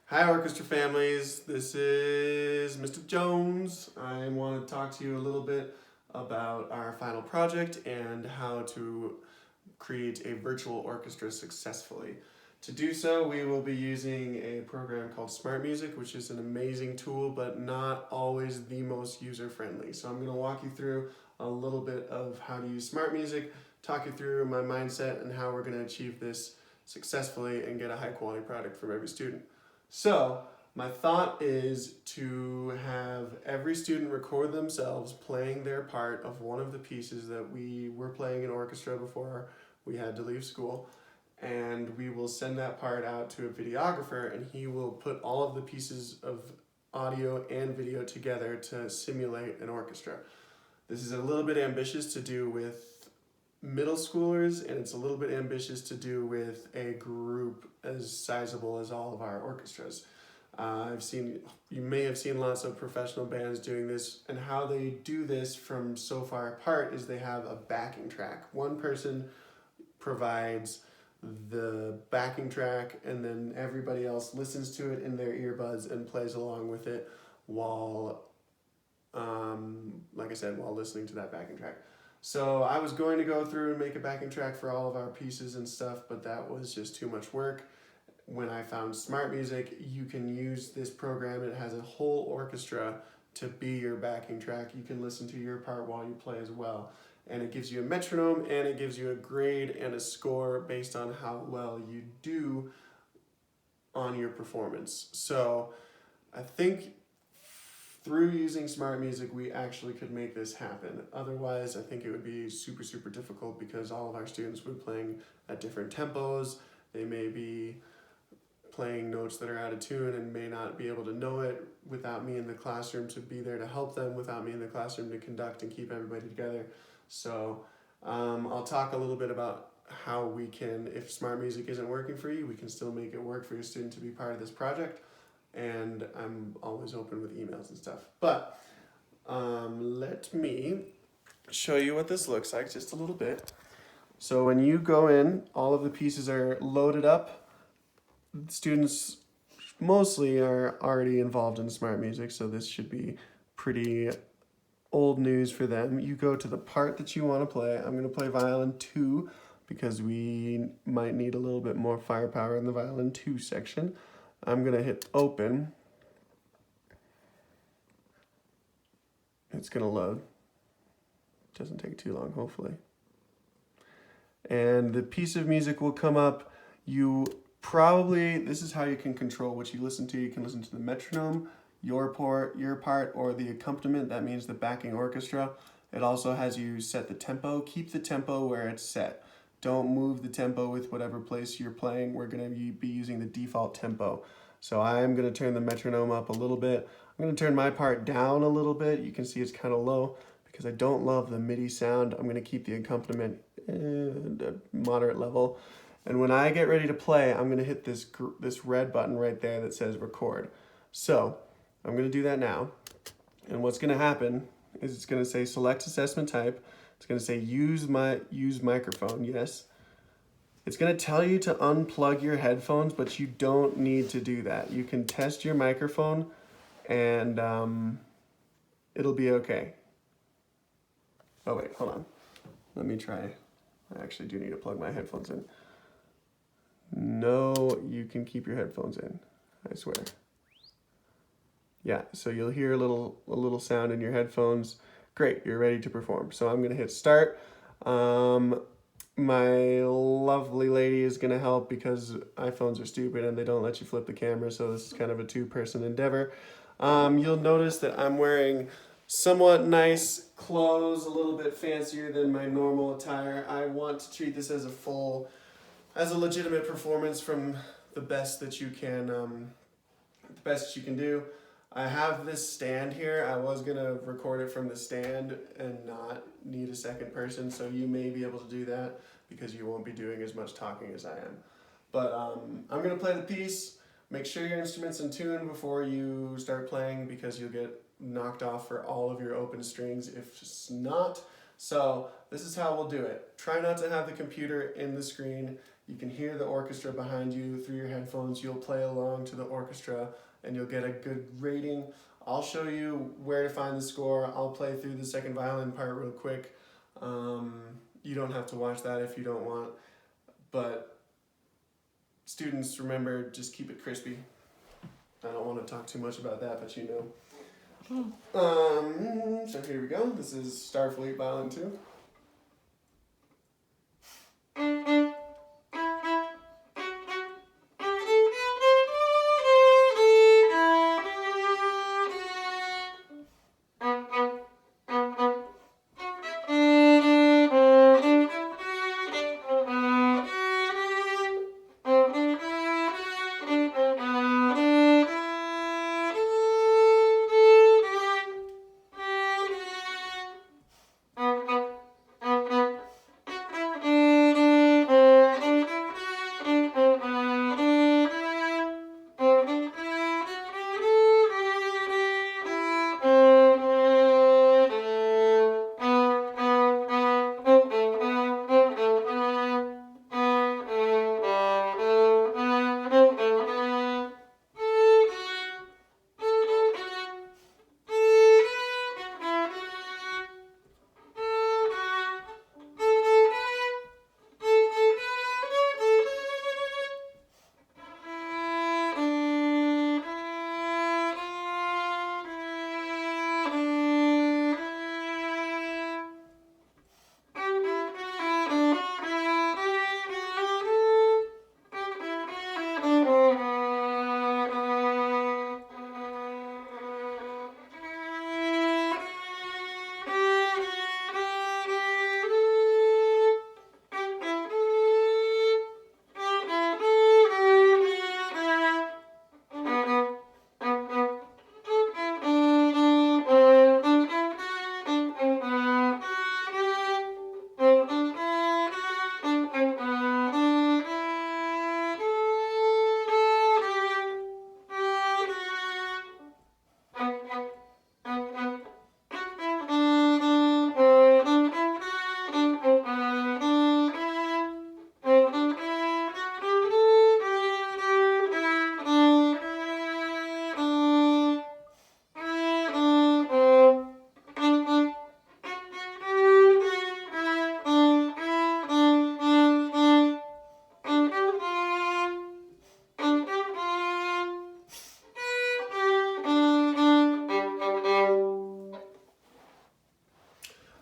Hi, orchestra families. This is Mr. Jones. I want to talk to you a little bit about our final project and how to create a virtual orchestra successfully. To do so, we will be using a program called Smart Music, which is an amazing tool, but not always the most user-friendly. So I'm going to walk you through a little bit of how to use Smart Music, talk you through my mindset and how we're going to achieve this successfully and get a high-quality product from every student. So, my thought is to have every student record themselves playing their part of one of the pieces that we were playing in orchestra before we had to leave school. And we will send that part out to a videographer, and he will put all of the pieces of audio and video together to simulate an orchestra. This is a little bit ambitious to do with middle schoolers, and it's a little bit ambitious to do with a group as sizable as all of our orchestras. You may have seen lots of professional bands doing this, and how they do this from so far apart is they have a backing track. One person provides the backing track, and then everybody else listens to it in their earbuds and plays along with it while, like I said, while listening to that backing track. So I was going to go through and make a backing track for all of our pieces and stuff, but that was just too much work. When I found Smart Music, you can use this program. It has a whole orchestra to be your backing track. You can listen to your part while you play as well. And it gives you a metronome, and it gives you a grade and a score based on how well you do on your performance. So I think through using Smart Music, we actually could make this happen. Otherwise, I think it would be super, super difficult because all of our students would be playing at different tempos. They may be playing notes that are out of tune and may not be able to know it without me in the classroom to be there to help them, without me in the classroom to conduct and keep everybody together. So I'll talk a little bit about how we can, if Smart Music isn't working for you, we can still make it work for your student to be part of this project. And I'm always open with emails and stuff. But let me show you what this looks like just a little bit. So when you go in, all of the pieces are loaded up. Students mostly are already involved in Smart Music, so this should be pretty old news for them. You go to the part that you want to play. I'm going to play violin 2 because we might need a little bit more firepower in the violin 2 section. I'm going to hit open. It's going to load. Doesn't take too long, hopefully. And the piece of music will come up. This is how you can control what you listen to. You can listen to the metronome, your part, or the accompaniment. That means the backing orchestra. It also has you set the tempo. Keep the tempo where it's set. Don't move the tempo with whatever place you're playing. We're going to be using the default tempo. So I'm going to turn the metronome up a little bit. I'm going to turn my part down a little bit. You can see it's kind of low because I don't love the MIDI sound. I'm going to keep the accompaniment at a moderate level. And when I get ready to play, I'm going to hit this red button right there that says record. So I'm going to do that now. And what's going to happen is it's going to say select assessment type. It's going to say use microphone, yes. It's going to tell you to unplug your headphones, but you don't need to do that. You can test your microphone and it'll be okay. Oh wait, hold on. Let me try. I actually do need to plug my headphones in. No, you can keep your headphones in, I swear. Yeah, so you'll hear a little sound in your headphones. Great, you're ready to perform. So I'm gonna hit start. My lovely lady is gonna help because iPhones are stupid and they don't let you flip the camera, so this is kind of a two-person endeavor. You'll notice that I'm wearing somewhat nice clothes, a little bit fancier than my normal attire. I want to treat this as a legitimate performance from the best that you can do. I have this stand here. I was gonna record it from the stand and not need a second person, so you may be able to do that because you won't be doing as much talking as I am. But I'm gonna play the piece. Make sure your instrument's in tune before you start playing because you'll get knocked off for all of your open strings if it's not. So this is how we'll do it. Try not to have the computer in the screen. You can hear the orchestra behind you through your headphones. You'll play along to the orchestra and you'll get a good rating. I'll show you where to find the score. I'll play through the second violin part real quick. You don't have to watch that if you don't want, but students, remember, just keep it crispy. I don't want to talk too much about that, but you know. So here we go. This is Starfleet Violin 2.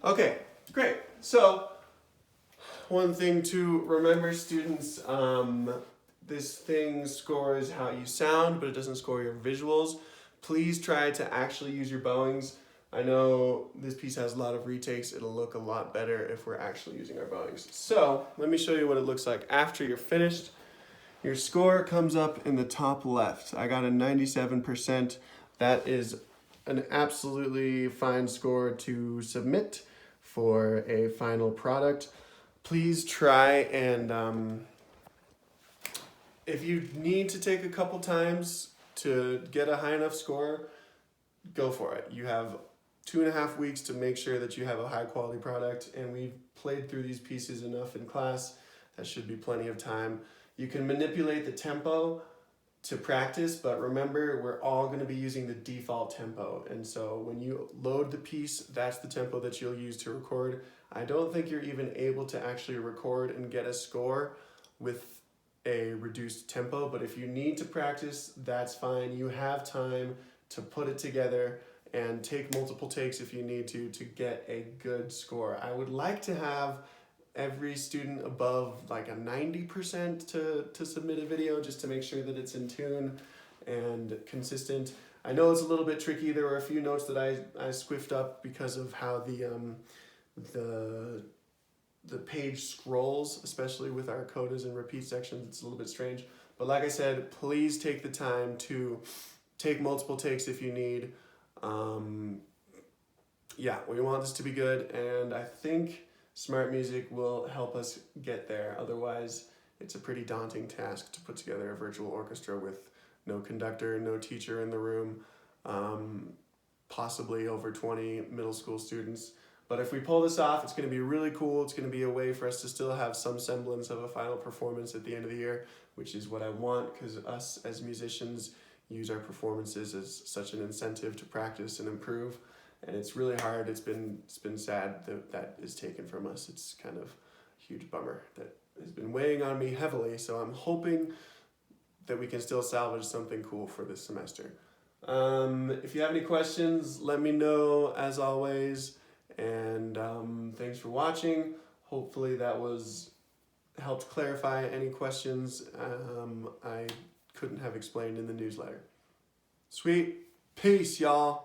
Okay, great. So, one thing to remember, students, this thing scores how you sound, but it doesn't score your visuals. Please try to actually use your bowings. I know this piece has a lot of retakes. It'll look a lot better if we're actually using our bowings. So, let me show you what it looks like after you're finished. Your score comes up in the top left. I got a 97%. That is an absolutely fine score to submit for a final product. Please try and if you need to take a couple times to get a high enough score, go for it. You have 2.5 weeks to make sure that you have a high quality product, and we've played through these pieces enough in class. That should be plenty of time. You can manipulate the tempo to practice, but remember, we're all going to be using the default tempo. And so when you load the piece, that's the tempo that you'll use to record. I don't think you're even able to actually record and get a score with a reduced tempo, but if you need to practice, that's fine. You have time to put it together and take multiple takes if you need to get a good score. I would like to have every student above like a 90% to submit a video, just to make sure that it's in tune and consistent. I know it's a little bit tricky. There were a few notes that I squiffed up because of how the page scrolls, especially with our codas and repeat sections. It's a little bit strange. But like I said, please take the time to take multiple takes if you need. Yeah, we want this to be good, and I think Smart Music will help us get there. Otherwise, it's a pretty daunting task to put together a virtual orchestra with no conductor, no teacher in the room, possibly over 20 middle school students. But if we pull this off, it's going to be really cool. It's going to be a way for us to still have some semblance of a final performance at the end of the year, which is what I want, because us as musicians use our performances as such an incentive to practice and improve. And it's really hard. It's been sad that is taken from us. It's kind of a huge bummer that has been weighing on me heavily. So I'm hoping that we can still salvage something cool for this semester. If you have any questions, let me know as always. And thanks for watching. Hopefully that helped clarify any questions I couldn't have explained in the newsletter. Sweet. Peace, y'all.